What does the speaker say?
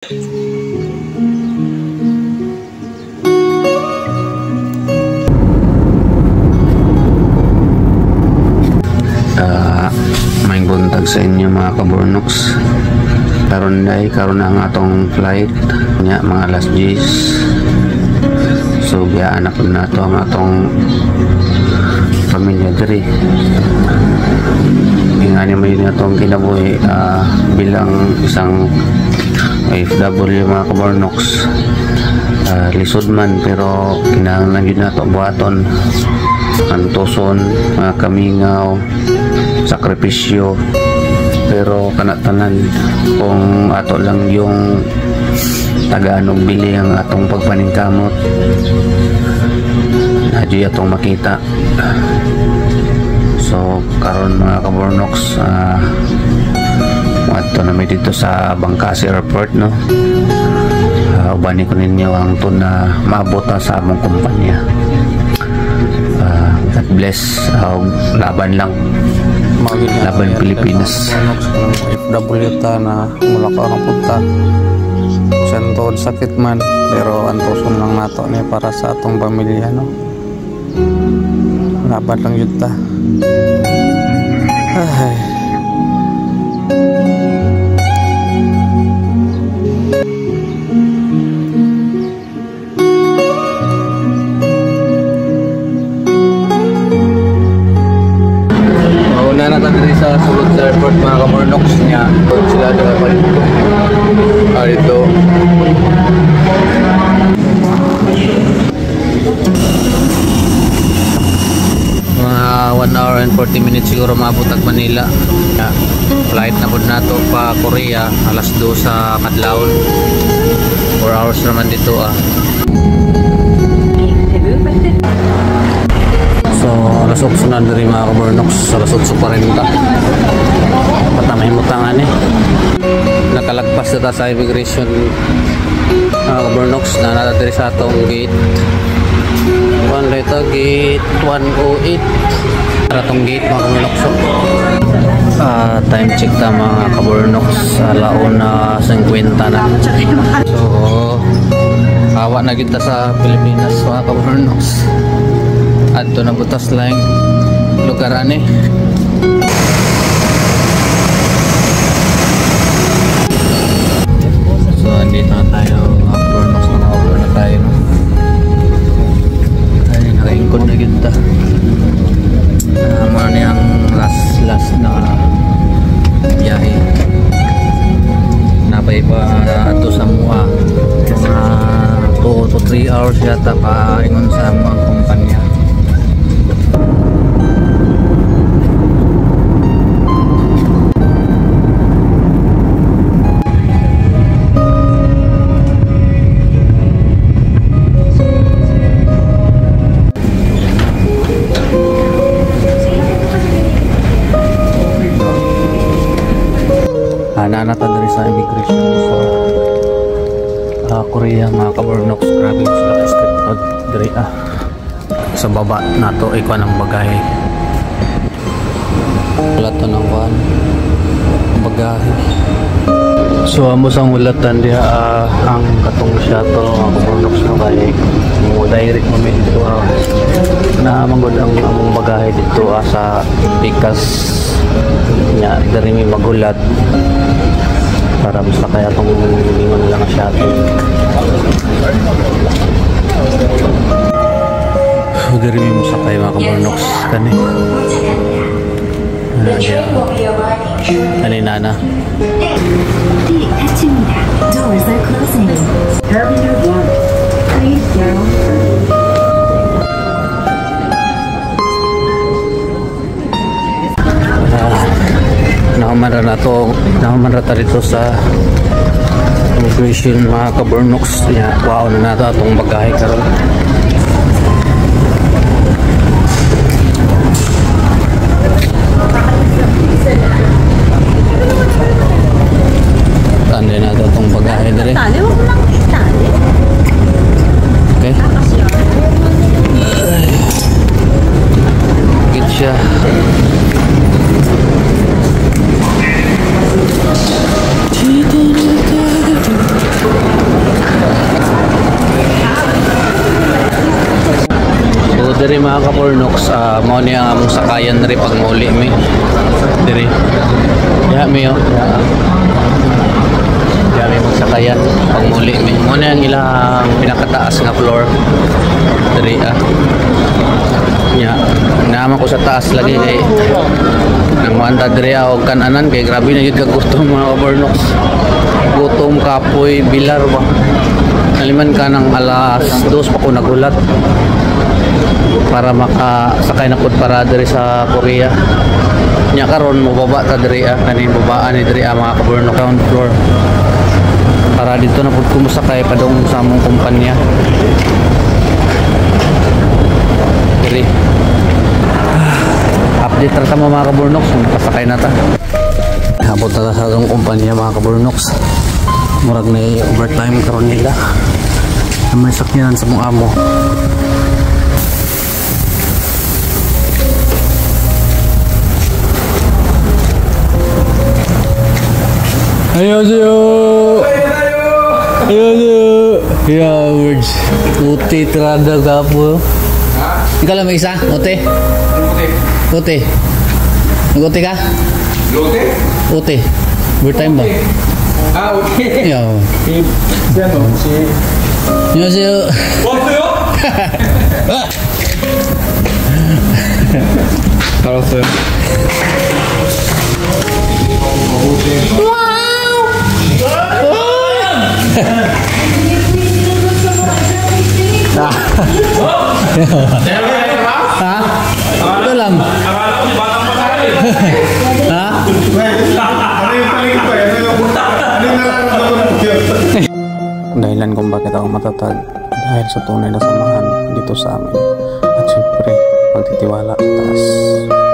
May buntag sa inyo mga kaburnoks. Karon na ang atong flight nya mga alas 10. So biyaan na po na ito ang atong pamilya diri. Ingani may na itong kinabuhi bilang isang OFW mga kaburnoks. Lisod man pero kinahanglan yun na ito buhaton, antoson, mga kamingaw, sakripisyo, pero kanatanan kung ato lang yung taga-anong bili ang atong pagpaningkamot nadyo atong makita. So karon mga kaburnoks, ato na may dito sa Bangkasi Airport, no? Ubani ko ninyo ang to na maabot sa among kumpanya. God bless. Laban lang, laban Pilipinas. FW ta na mula ko ang punta santod sakit man, pero antoson lang nato ni para sa atong pamilya, no? Laban lang yun ta. Ay. Dito sa sulod sa airport mga kaburnoks niya, sila dala pa dito. Dito mga 1 hour and 40 minutes siguro maabot ang Manila. Flight na po nato pa Korea alas 2 sa kadlawon. 4 hours naman dito So, alas 8 na rin mga kaburnoks. Alas 8 pa rin ta. Patamay mo tangan Nakalagpas na ta sa immigration mga kaburnoks na natatiri sa atong gate. Gate 108. Atong gate mga kaburnoks. Time check ta mga kaburnoks. Alauna 50 na. So, awa na kita sa Pilipinas mga kaburnoks. Adto na butas lang lugar ani. So andito na tayo mga kaburnoks, na-over na tayo, no? Ay, nakaingkod na kita. Muna na yung last na biyahe. Napay pa ato sa mua mga 2 to 3 hours yata pa ingon sa mga kumpanya. Nanata dari sa immigration sa Korea mga kaburnoks. Grabe sila ka-stricted dari sa baba nato ikuan ang bagay. Wala to ng bagay. So amo sang ulatan diha ang katong shuttle mga kaburnoks na kay mo direct mo dito na manggod ang among bagay dito sa pikas nya dari mi magulat para basta kaya itong lingon lang shuttle. Dari mi musakay mga kaburnoks kani. Kanina na. Doors are closing. Terminal 1. Please down. Nakamara dito sa immigration mga kaburnoks. Wow na nato itong bagahe karon. Tanda na ito itong bagahe dali. Okay. Git siya. diri mga kapurnoks, mao ni ang among sakayan diri pag mauli mi. Diri. Ya mi yo. Ya mi magsakayan pag mauli mi. Mao ni ang ilang pinakataas nga floor. Diri Ya, naman ko sa taas lagi kay nang manta diri og kananan kay grabe na gyud ka gutom mga kapurnoks. Gutom kapoy bilar ba. Naliman ka ng alas 2 pa ko nagulat para makasakay na pud para diri sa Korea. Nya karon mo baba ta diri kanin babaan ni diri mga kaburno ground floor. Para dito na pud ko musakay padung sa among kumpanya. Diri. Update ra ta mga kaburnoks, nakasakay na ta. Habot na sa atong kumpanya mga kaburnoks. Murag na overtime karon nila. May sakyanan sa mong amo. Annyeonghaseyo. Ya, words. Uti terada gapo. Ikaw lang may isa? Uti? Uti. Nag-uti ka? Lote? Uti. Overtime ba? Oke. Ya. 안녕하세요. 왔어요? 알았어요. Hah? Ito lang. Hah? Dahilan kung bakit ako matatag dahil sa tunay na samahan dito sa amin at syempre pagtitiwala sa taas.